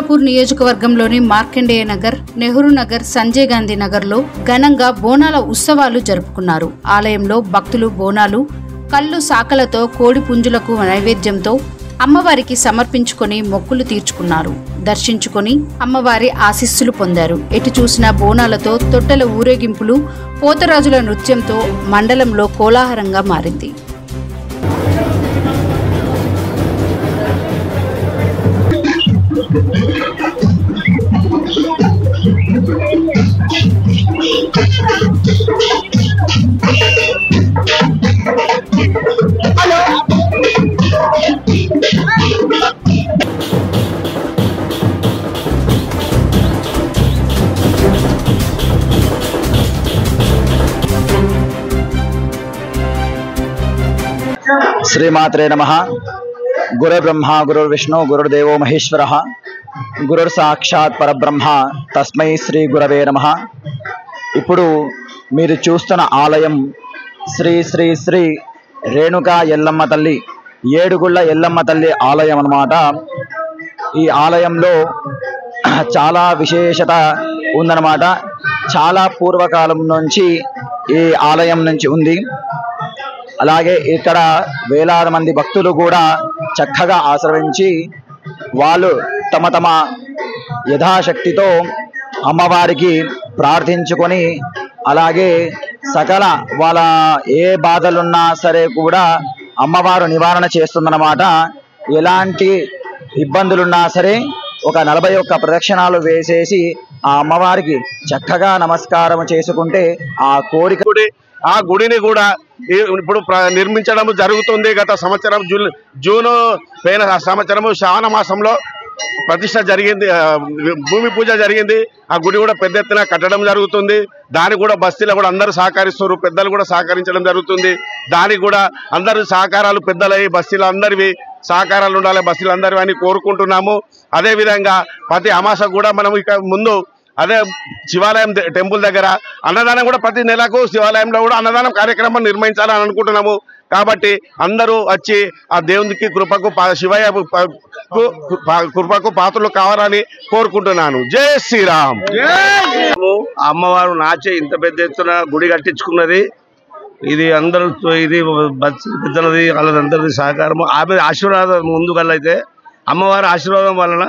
అచ్యుతాపూర్ నియోజకవర్గంలోని మార్కండేయ నగర్, నెహ్రూ నగర్, సంజయ్ గాంధీ నగర్లో ఘనంగా బోనాల ఉత్సవాలు జరుపుకున్నారు. ఆలయంలో భక్తులు బోనాలు, కళ్ళు సాకలతో, కోడి పుంజులకు నైవేద్యంతో అమ్మవారికి సమర్పించుకొని మొక్కులు తీర్చుకున్నారు. దర్శించుకొని అమ్మవారి ఆశీస్సులు పొందారు. ఎటు చూసినా బోనాలతో, తొట్టెల ఊరేగింపులు, పోతరాజుల నృత్యంతో మండలంలో కోలాహలంగా మారింది. శ్రీమాత్రే నమః. గురుర్బ్రహ్మ గురుర్విష్ణు గురుర్దేవో మహేశ్వరః, గురుర్ సాక్షాత్ పరబ్రహ్మ, తస్మై శ్రీ గురవే నమః. ఇప్పుడు మీరు చూస్తున్న ఆలయం శ్రీ శ్రీ శ్రీ రేణుకా ఎల్లమ్మ తల్లి, ఏడుగుళ్ళ ఎల్లమ్మ తల్లి ఆలయం అన్నమాట. ఈ ఆలయంలో చాలా విశేషత ఉందన్నమాట. చాలా పూర్వకాలం నుంచి ఈ ఆలయం నుంచి ఉంది. అలాగే ఇక్కడ వేలాది మంది భక్తులు కూడా చక్కగా ఆశ్రయించి వాళ్ళు తమ తమ యథాశక్తితో అమ్మవారికి ప్రార్థించుకొని, అలాగే సకల వాళ్ళ ఏ బాధలున్నా సరే కూడా అమ్మవారు నివారణ చేస్తుందన్నమాట. ఎలాంటి ఇబ్బందులున్నా సరే ఒక 41 ప్రదక్షిణాలు వేసేసి ఆ అమ్మవారికి చక్కగా నమస్కారం చేసుకుంటే ఆ కోరిక, ఆ గుడిని కూడా ఇప్పుడు నిర్మించడం జరుగుతుంది. గత సంవత్సరం జూన్ పోయిన సంవత్సరము శ్రావణ మాసంలో ప్రతిష్ట జరిగింది, భూమి పూజ జరిగింది. ఆ గుడి కూడా పెద్ద ఎత్తున కట్టడం జరుగుతుంది. దానికి కూడా బస్తీలో కూడా అందరూ సహకరిస్తారు, పెద్దలు కూడా సహకరించడం జరుగుతుంది. దానికి కూడా అందరు సహకారాలు పెద్దలై బస్తీలో అందరివి సహకారాలు ఉండాలి, బస్తీలు అందరివి అని కోరుకుంటున్నాము. అదేవిధంగా ప్రతి అమాస కూడా మనం ఇక ముందు అదే శివాలయం టెంపుల్ దగ్గర అన్నదానం కూడా ప్రతి నెలకు శివాలయంలో కూడా అన్నదానం కార్యక్రమం నిర్వహించాలని అనుకుంటున్నాము. కాబట్టి అందరూ వచ్చి ఆ దేవునికి కృపకు, శివయ్య కృపకు పాత్రలు కావాలని కోరుకుంటున్నాను. జై శ్రీరామ్. అమ్మవారు నాచే ఇంత పెద్ద ఎత్తున గుడి కట్టించుకున్నది. ఇది అందరూ ఇది పెద్దలది, వాళ్ళందరిది సహకారం, ఆమె ఆశీర్వాదం ముందుకల్లైతే అమ్మవారి ఆశీర్వాదం వలన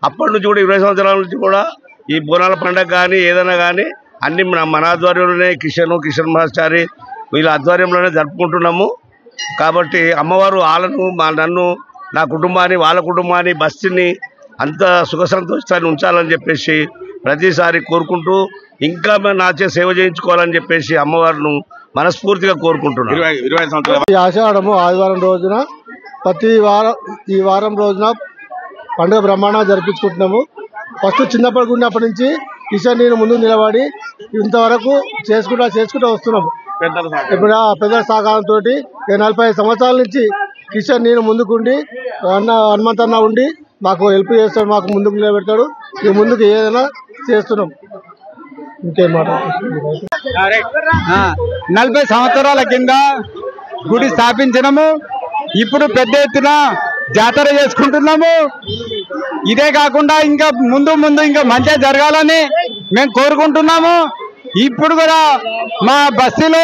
అప్పటి నుంచి కూడా 20 సంవత్సరాల నుంచి కూడా ఈ బోనాల పండుగ కానీ ఏదైనా కానీ అన్ని మన ఆధ్వర్యంలోనే కిషన్ మాస్టారి వీళ్ళ ఆధ్వర్యంలోనే జరుపుకుంటున్నాము. కాబట్టి అమ్మవారు వాళ్ళను, నన్ను, నా కుటుంబాన్ని, వాళ్ళ కుటుంబాన్ని, బస్తీని అంత సుఖ సంతోషాన్ని ఉంచాలని చెప్పేసి ప్రతిసారి కోరుకుంటూ ఇంకా నాచే సేవ చేయించుకోవాలని చెప్పేసి అమ్మవారిని మనస్ఫూర్తిగా కోరుకుంటున్నాను. 20 సంవత్సరాలు ఈ ఆషాఢము ఆదివారం రోజున ఈ వారం రోజున పండుగ బ్రహ్మాండంగా జరిపించుకుంటున్నాము. ఫస్ట్ చిన్నప్పటి ఉన్నప్పటి నుంచి కిషన్ నేను ముందు నిలబడి ఇంతవరకు చేసుకుంటూ వస్తున్నాము. ఇప్పుడు పెద్దల సహకారంతో 45 సంవత్సరాల నుంచి కిషన్ నేను ముందుకుండి హనుమంతన్న ఉండి మాకు హెల్ప్ చేస్తాడు, మాకు ముందుకు నిలబెడతాడు. ఈ ముందుకు ఏదైనా చేస్తున్నాం. ఇంకేమాట 40 సంవత్సరాల కింద గుడి స్థాపించడము, ఇప్పుడు పెద్ద ఎత్తున జాతర చేసుకుంటున్నాము. ఇదే కాకుండా ఇంకా ముందు ఇంకా మంచిగా జరగాలని మేము కోరుకుంటున్నాము. ఇప్పుడు కూడా మా బస్తీలో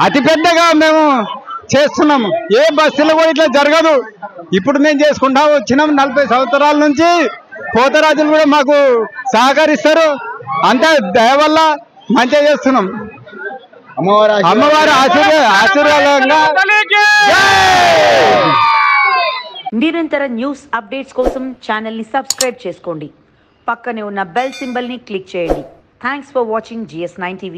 అతిపెద్దగా మేము చేస్తున్నాము. ఏ బస్తీలో కూడా ఇట్లా జరగదు. ఇప్పుడు మేము చేసుకుంటా వచ్చినాము 40 సంవత్సరాల నుంచి. పోతరాజులు కూడా మాకు సహకరిస్తారు. అంతా దయ వల్ల మంచిగా చేస్తున్నాం. అమ్మవారి ఆశీర్వాదంగా. నిరంతర న్యూస్ అప్డేట్స్ కోసం ఛానల్ని సబ్స్క్రైబ్ చేసుకోండి. పక్కనే ఉన్న బెల్ సింబల్ని క్లిక్ చేయండి. Thanks for watching GS9 TV.